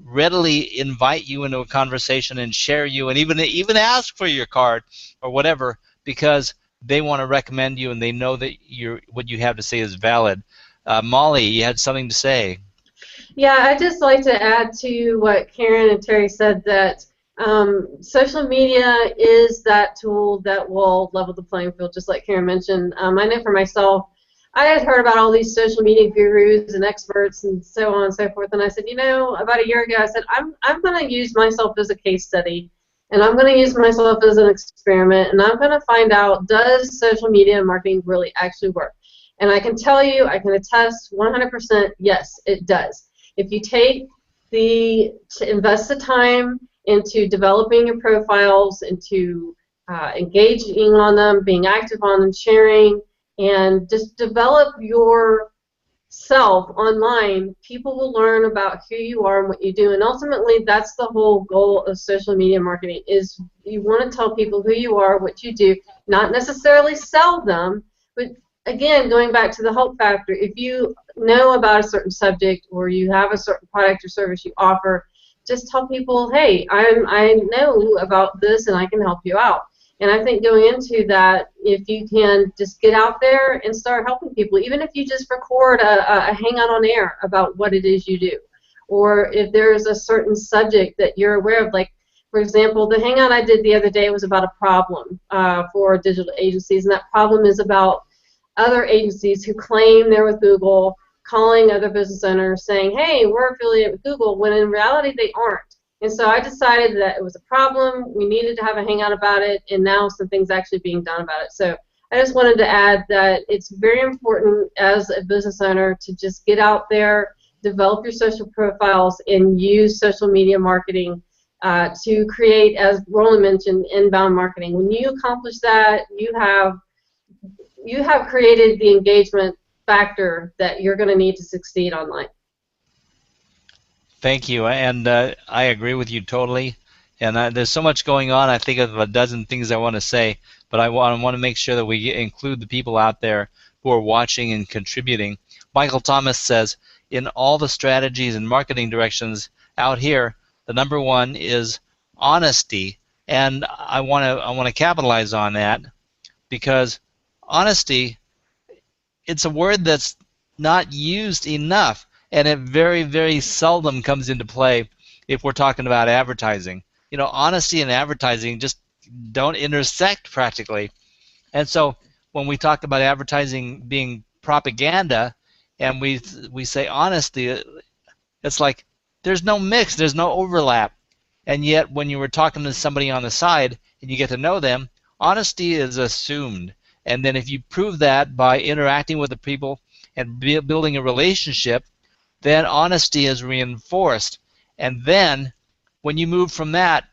readily invite you into a conversation and share you, and even ask for your card or whatever, because they want to recommend you and they know that what you have to say is valid. Molly, you had something to say. Yeah, I'd just like to add to what Karen and Terry said, that social media is that tool that will level the playing field, just like Karen mentioned. I know for myself, I had heard about all these social media gurus and experts and so on and so forth, and I said, you know, about a year ago, I said, I'm going to use myself as a case study, and I'm going to use myself as an experiment, and I'm going to find out, does social media marketing really actually work? And I can tell you, I can attest 100%, yes, it does. If you take to invest the time into developing your profiles, into engaging on them, being active on them, sharing, and just develop yourself online, people will learn about who you are and what you do. And ultimately, that's the whole goal of social media marketing, is you want to tell people who you are, what you do, not necessarily sell them, but again, going back to the hope factor, if you know about a certain subject or you have a certain product or service you offer, just tell people, hey, I know about this and I can help you out. And I think going into that, if you can just get out there and start helping people, even if you just record a Hangout on Air about what it is you do, or if there's a certain subject that you're aware of, like, for example, the Hangout I did the other day was about a problem for digital agencies, and that problem is about other agencies who claim they're with Google, calling other business owners saying, hey, we're affiliated with Google, when in reality they aren't. And so I decided that it was a problem, we needed to have a hangout about it, and now something's actually being done about it. So I just wanted to add that it's very important as a business owner to just get out there, develop your social profiles, and use social media marketing to create, as Roland mentioned, inbound marketing. When you accomplish that, you have created the engagement factor that you're going to need to succeed online. Thank you, and I agree with you totally. And there's so much going on. I think of a dozen things I want to say, but I want to make sure that we include the people out there who are watching and contributing. Michael Thomas says, in all the strategies and marketing directions out here, the number one is honesty, and I want to capitalize on that because honesty, it's a word that's not used enough, and it very, very seldom comes into play if we're talking about advertising. Honesty and advertising just don't intersect practically. And so when we talk about advertising being propaganda and we say honesty, it's like there's no mix, there's no overlap. And yet when you were talking to somebody on the side and you get to know them, honesty is assumed. And then if you prove that by interacting with the people and building a relationship, then honesty is reinforced. And then when you move from that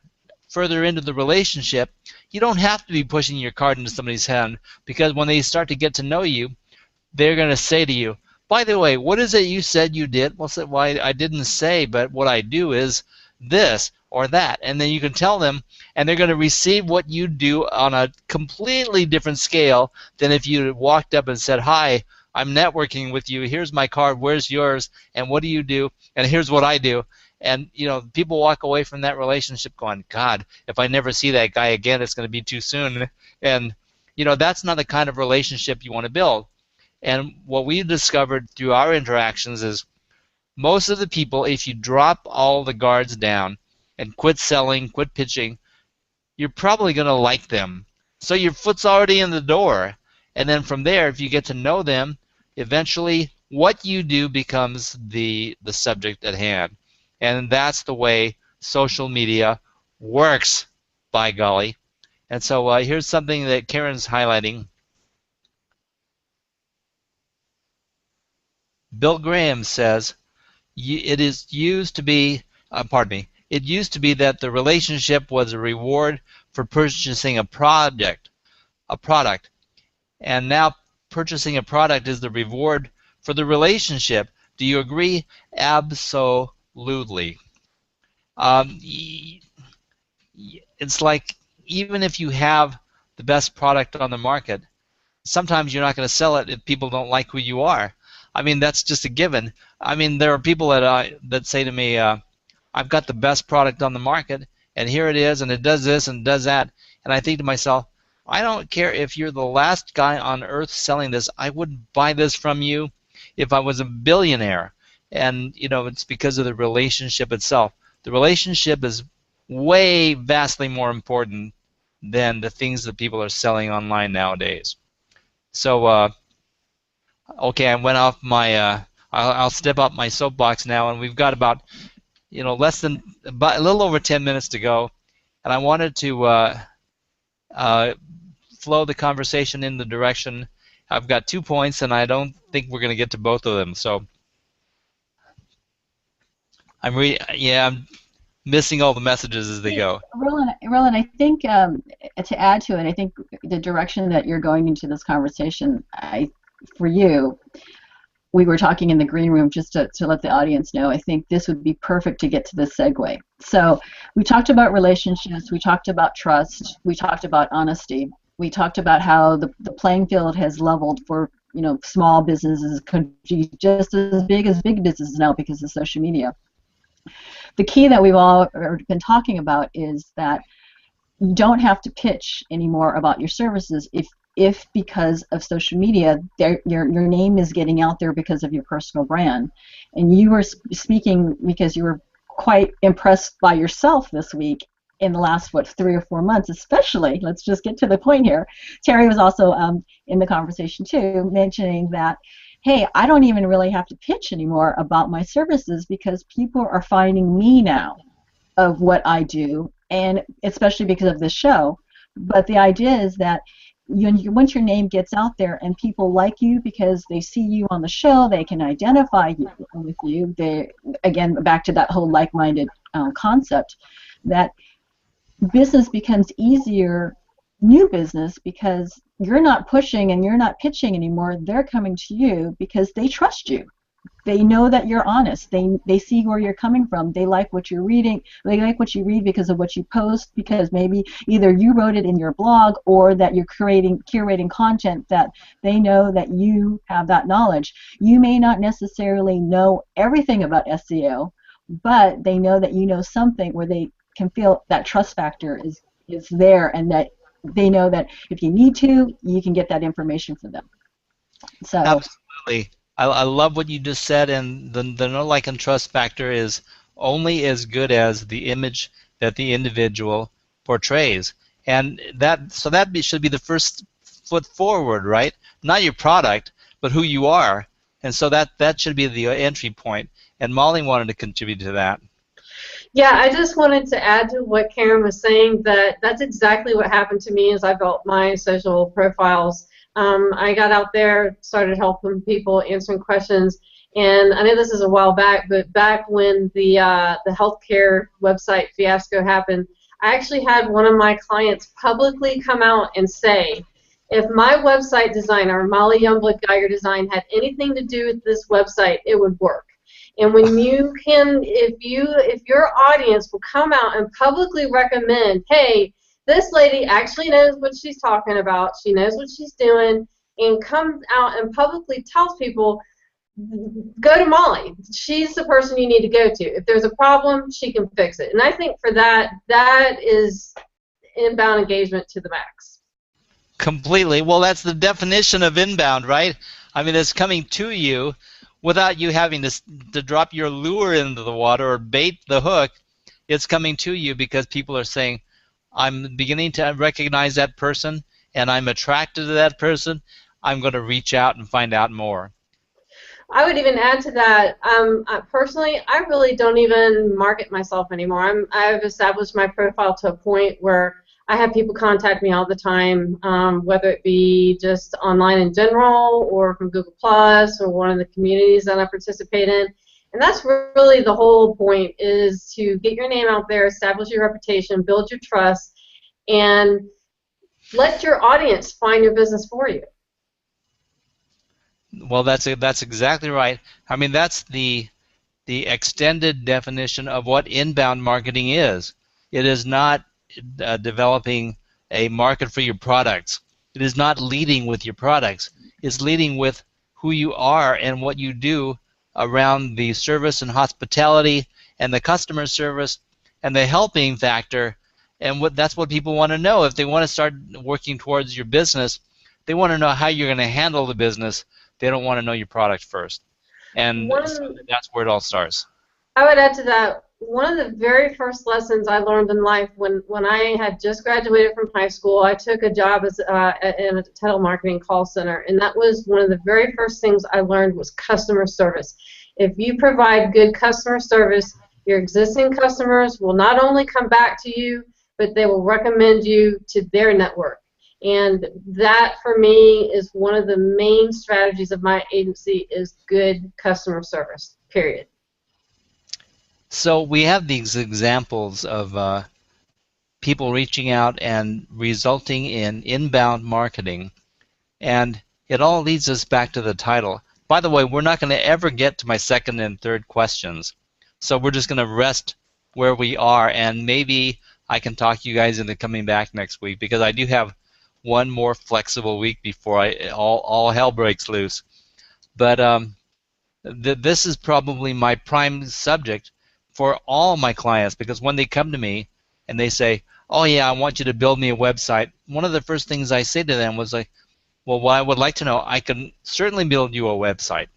further into the relationship, you don't have to be pushing your card into somebody's hand, because when they start to get to know you, they're going to say to you, by the way, what is it you said you did? Well, I didn't say, but what I do is this or that. And then you can tell them, and they're going to receive what you do on a completely different scale than if you walked up and said, hi, I'm networking with you. Here's my card. Where's yours? And what do you do? And here's what I do. And people walk away from that relationship going, God, if I never see that guy again, it's going to be too soon. And that's not the kind of relationship you want to build. And what we discovered through our interactions is most of the people, if you drop all the guards down and quit selling, quit pitching, you're probably going to like them. So your foot's already in the door. And then from there, if you get to know them, eventually what you do becomes the subject at hand. And that's the way social media works, by golly. And so here's something that Karen's highlighting. Bill Graham says, it used to be that the relationship was a reward for purchasing a product, and now purchasing a product is the reward for the relationship. Do you agree? Absolutely. It's like even if you have the best product on the market, sometimes you're not going to sell it if people don't like who you are. I mean, that's just a given. I mean, there are people that say to me, I've got the best product on the market, and here it is, and it does this and does that. And I think to myself, I don't care if you're the last guy on earth selling this. I wouldn't buy this from you if I was a billionaire. And, it's because of the relationship itself. The relationship is way vastly more important than the things that people are selling online nowadays. So, okay, I went off my. I'll step up my soapbox now, and we've got about, about a little over 10 minutes to go, and I wanted to flow the conversation in the direction. I've got 2 points, and I don't think we're going to get to both of them. So I'm missing all the messages as they go. Roland, I think to add to it, I think the direction that you're going into this conversation, for you, we were talking in the green room just to let the audience know, I think this would be perfect to get to this segue. So we talked about relationships, we talked about trust, we talked about honesty, we talked about how the playing field has leveled for small businesses could be just as big businesses now because of social media. The key that we've all been talking about is that you don't have to pitch anymore about your services if because of social media, your name is getting out there because of your personal brand. And you were speaking because you were quite impressed by yourself this week in the last, 3 or 4 months, especially. Let's just get to the point here. Terry was also in the conversation too, mentioning that, hey, I don't even really have to pitch anymore about my services because people are finding me now of what I do, and especially because of this show. But the idea is that once your name gets out there and people like you because they see you on the show, they can identify with you. They, again, back to that whole like-minded concept, that business becomes easier, new business, because you're not pushing and you're not pitching anymore. They're coming to you because they trust you. they know that you're honest. They see where you're coming from. They like what you're reading. They like what you read because of what you post, because maybe either you wrote it in your blog or that you're curating content that they know that you have that knowledge. You may not necessarily know everything about SEO, but they know that you know something where they can feel that trust factor is there, and that they know that if you need to, you can get that information for them. So Absolutely. I love what you just said, and the know, like, and trust factor is only as good as the image that the individual portrays. And should be the first foot forward, right? Not your product, but who you are. And so that should be the entry point. And Molly wanted to contribute to that. Yeah, I just wanted to add to what Karen was saying, that that's exactly what happened to me as I built my social profiles. I got out there, started helping people, answering questions, and I know this is a while back, but back when the healthcare website fiasco happened, I actually had one of my clients publicly come out and say, if my website designer, Molly Youngblood Geiger Design, had anything to do with this website, it would work. And when you can, if your audience will come out and publicly recommend, hey, this lady actually knows what she's talking about, she knows what she's doing, and comes out and publicly tells people, go to Molly. She's the person you need to go to. If there's a problem, she can fix it. And I think for that is inbound engagement to the max. Completely. Well, that's the definition of inbound, right? I mean, it's coming to you without you having to drop your lure into the water or bait the hook. It's coming to you because people are saying, I'm beginning to recognize that person, and I'm attracted to that person. I'm going to reach out and find out more. I would even add to that, personally, I really don't even market myself anymore. I've established my profile to a point where I have people contact me all the time, whether it be just online in general or from Google Plus or one of the communities that I participate in. And that's really the whole point, is to get your name out there, establish your reputation, build your trust, and let your audience find your business for you. Well, that's exactly right. I mean, that's the extended definition of what inbound marketing is. It is not developing a market for your products. It is not leading with your products. It's leading with who you are and what you do around the service and hospitality and the customer service and the helping factor. And that's what people want to know. If they want to start working towards your business, they want to know how you're going to handle the business. They don't want to know your product first. And so that's where it all starts. I would add to that, one of the very first lessons I learned in life when I had just graduated from high school, I took a job as in a telemarketing call center, and that was one of the very first things I learned was customer service. If you provide good customer service, your existing customers will not only come back to you, but they will recommend you to their network. And that, for me, is one of the main strategies of my agency, is good customer service, period. So we have these examples of people reaching out and resulting in inbound marketing, and it all leads us back to the title. By the way, we're not going to ever get to my second and third questions, so we're just going to rest where we are, and maybe I can talk you guys into coming back next week, because I do have one more flexible week before all hell breaks loose. But this is probably my prime subject for all my clients, because when they come to me and they say, oh yeah, I want you to build me a website, one of the first things I say to them was like, well, what I would like to know, I can certainly build you a website.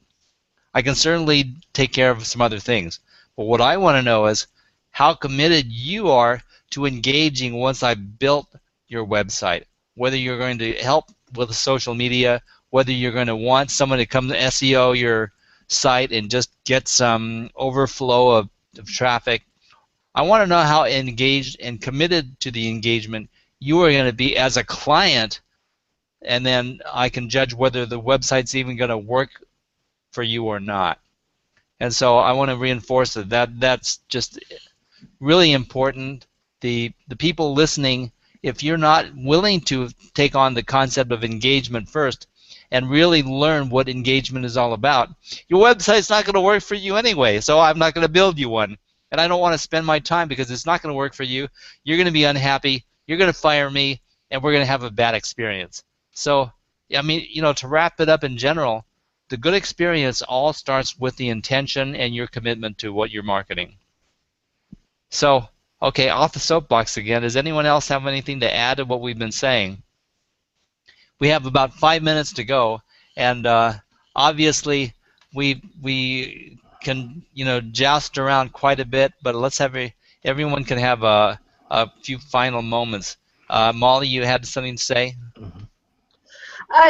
I can certainly take care of some other things. But what I want to know is how committed you are to engaging once I've built your website, whether you're going to help with social media, whether you're going to want someone to come to SEO your site and just get some overflow of traffic. I want to know how engaged and committed to the engagement you are going to be as a client, and then I can judge whether the website's even going to work for you or not. And so I want to reinforce that's just really important. The people listening, if you're not willing to take on the concept of engagement first and really learn what engagement is all about. Your website's not going to work for you anyway, so I'm not going to build you one. And I don't want to spend my time because it's not going to work for you. You're going to be unhappy. You're going to fire me, and we're going to have a bad experience. So, I mean, to wrap it up in general, the good experience all starts with the intention and your commitment to what you're marketing. So, okay, off the soapbox again. Does anyone else have anything to add to what we've been saying? We have about 5 minutes to go, and obviously we can joust around quite a bit, but let's have everyone can have a few final moments. Molly, you had something to say?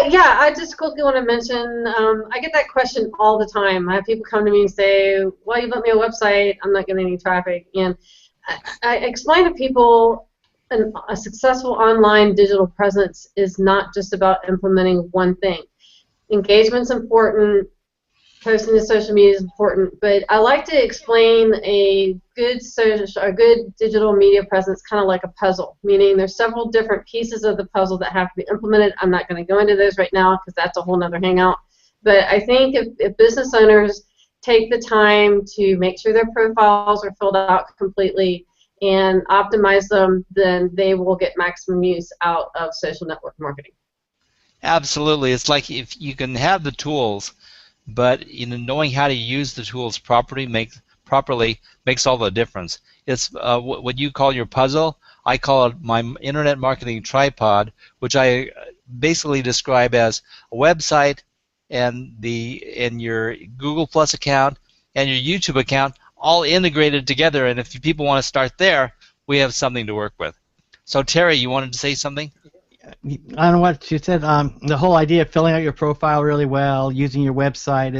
Yeah, I just quickly want to mention, I get that question all the time. I have people come to me and say, well, you built me a website, I'm not getting any traffic. And I explain to people a successful online digital presence is not just about implementing one thing. Engagement's important, posting to social media is important, but I like to explain a good digital media presence kind of like a puzzle, meaning there's several different pieces of the puzzle that have to be implemented. I'm not going to go into those right now because that's a whole nother hangout. But I think if business owners take the time to make sure their profiles are filled out completely and optimize them, then they will get maximum use out of social network marketing. Absolutely. It's like if you can have the tools, but knowing how to use the tools properly makes all the difference. It's what you call your puzzle. I call it my internet marketing tripod, which I basically describe as a website and your Google Plus account and your YouTube account all integrated together. And if people want to start there, we have something to work with. So Terry, you wanted to say something? I don't know what you said. The whole idea of filling out your profile really well, using your website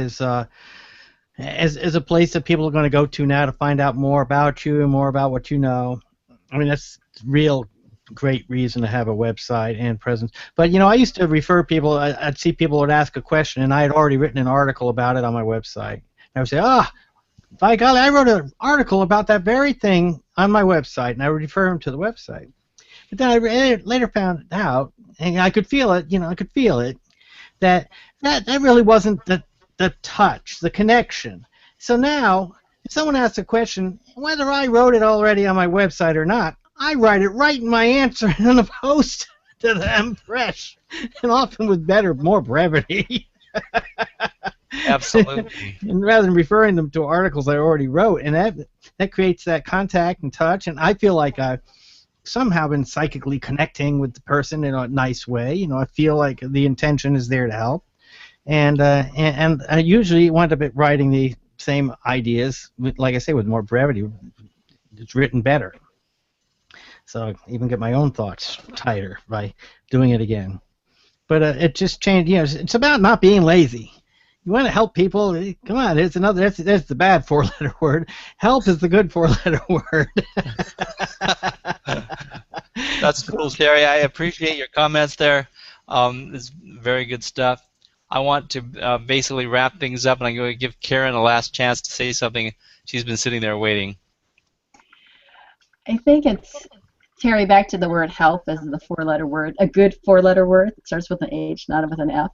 as a place that people are going to go to now to find out more about you and more about what you know. I mean, that's real great reason to have a website and presence. But I used to refer people. I'd see people would ask a question, and I had already written an article about it on my website. I would say, by golly, I wrote an article about that very thing on my website, and I would refer them to the website. But then I later found out, and I could feel it, that really wasn't the touch, the connection. So now, if someone asks a question, whether I wrote it already on my website or not, I write it right in my answer in the post to them fresh, and often with more brevity. Absolutely. And rather than referring them to articles I already wrote, and that creates that contact and touch, and I feel like I've somehow been psychically connecting with the person in a nice way. I feel like the intention is there to help, and I usually wind up writing the same ideas, like I say, with more brevity. It's written better, so I even get my own thoughts tighter by doing it again. But it just changed. It's about not being lazy. You want to help people? Come on, there's the bad four-letter word. Help is the good four-letter word. That's cool, Terry. I appreciate your comments there. It's very good stuff. I want to basically wrap things up, and I'm going to give Karen a last chance to say something. She's been sitting there waiting. I think it's, Terry, back to the word help as the four-letter word, a good four-letter word. It starts with an H, not with an F.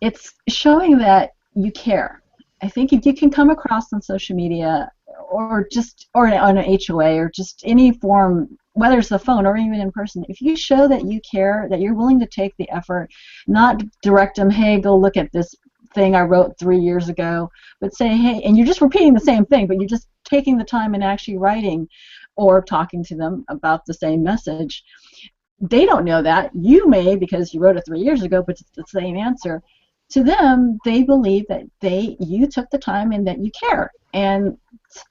It's showing that you care. I think if you can come across on social media or on an HOA or just any form, whether it's the phone or even in person, if you show that you care, that you're willing to take the effort, not direct them, hey, go look at this thing I wrote 3 years ago, but say, hey, and you're just repeating the same thing, but you're just taking the time and actually writing or talking to them about the same message. They don't know that. You may, because you wrote it 3 years ago, but it's the same answer. To them, they believe that you took the time and that you care, and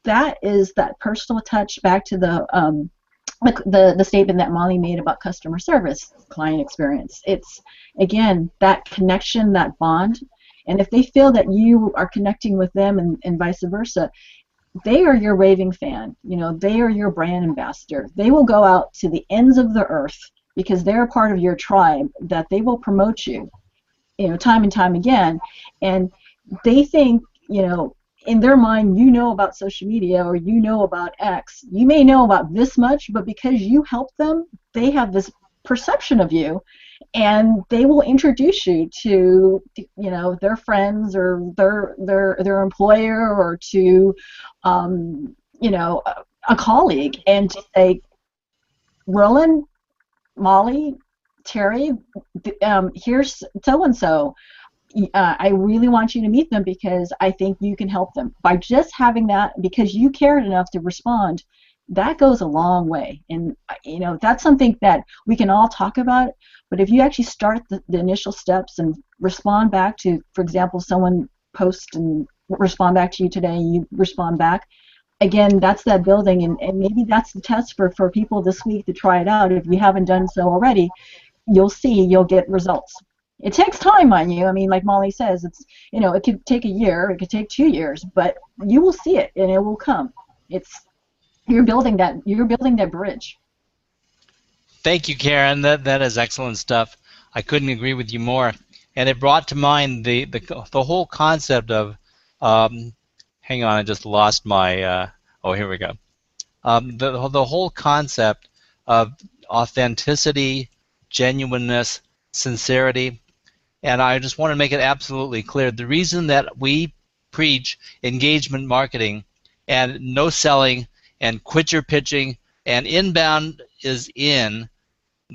that is that personal touch. Back to the statement that Molly made about customer service, client experience. It's again that connection, that bond, and if they feel that you are connecting with them and vice versa, they are your raving fan. They are your brand ambassador. They will go out to the ends of the earth because they're a part of your tribe. That they will promote you. Time and time again, and they think, in their mind, about social media or about X. You may know about this much, but because you help them, they have this perception of you, and they will introduce you to, you know, their friends or their employer, or to, you know, a colleague, and just say, Roland, Molly, Terry, here's so and so. I really want you to meet them because I think you can help them. By just having that, because you cared enough to respond, that goes a long way. And you know, that's something that we can all talk about. But if you actually start the initial steps and respond back to, for example, someone posts and respond back to you today, you respond back. Again, that's that building, and maybe that's the test for people this week to try it out. If you haven't done so already, you'll see you'll get results. It takes time, mind you. I mean, like Molly says, it's, you know, it could take a year, it could take 2 years, but you will see it and it will come. It's, you're building that bridge. Thank you, Karen. That is excellent stuff. I couldn't agree with you more. And it brought to mind the whole concept of, hang on, I just lost my, oh, here we go. The whole concept of authenticity, genuineness, sincerity. And I just want to make it absolutely clear. The reason that we preach engagement marketing and no selling and quit your pitching and inbound is in,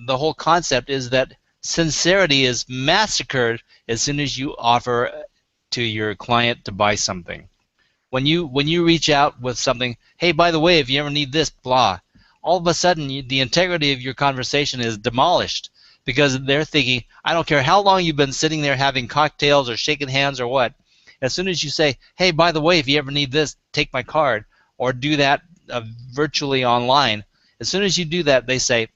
the whole concept is that sincerity is massacred as soon as you offer to your client to buy something. When you reach out with something, hey, by the way, if you ever need this, blah, all of a sudden the integrity of your conversation is demolished, because they're thinking, I don't care how long you've been sitting there having cocktails or shaking hands or what, as soon as you say, hey, by the way, if you ever need this, take my card, or do that virtually online, as soon as you do that, they say,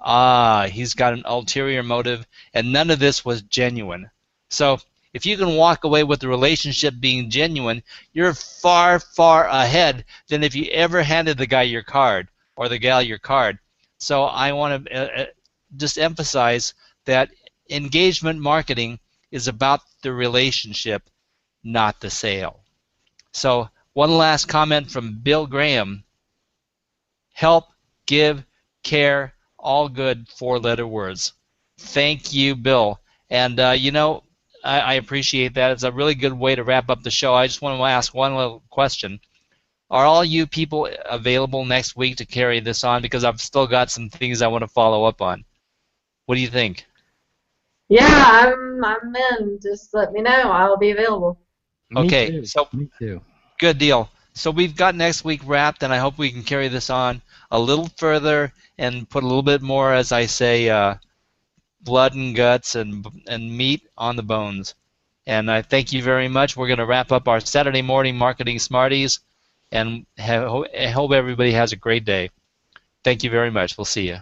ah, he's got an ulterior motive, and none of this was genuine. So if you can walk away with the relationship being genuine, you're far, far ahead than if you ever handed the guy your card or the gal your card. So I want to just emphasize that engagement marketing is about the relationship, not the sale. So one last comment from Bill Graham. Help, give, care, all good four-letter words. Thank you, Bill. And you know, I appreciate that. It's a really good way to wrap up the show. I just want to ask one little question. Are all you people available next week to carry this on? Because I've still got some things I want to follow up on. What do you think? Yeah, I'm in. Just let me know. I'll be available. Okay, Me too. so Me too. good deal. So we've got next week wrapped, and I hope we can carry this on a little further and put a little bit more, as I say, blood and guts and meat on the bones. And I thank you very much. We're going to wrap up our Saturday morning Marketing Smarties, and I hope everybody has a great day. Thank you very much. We'll see you.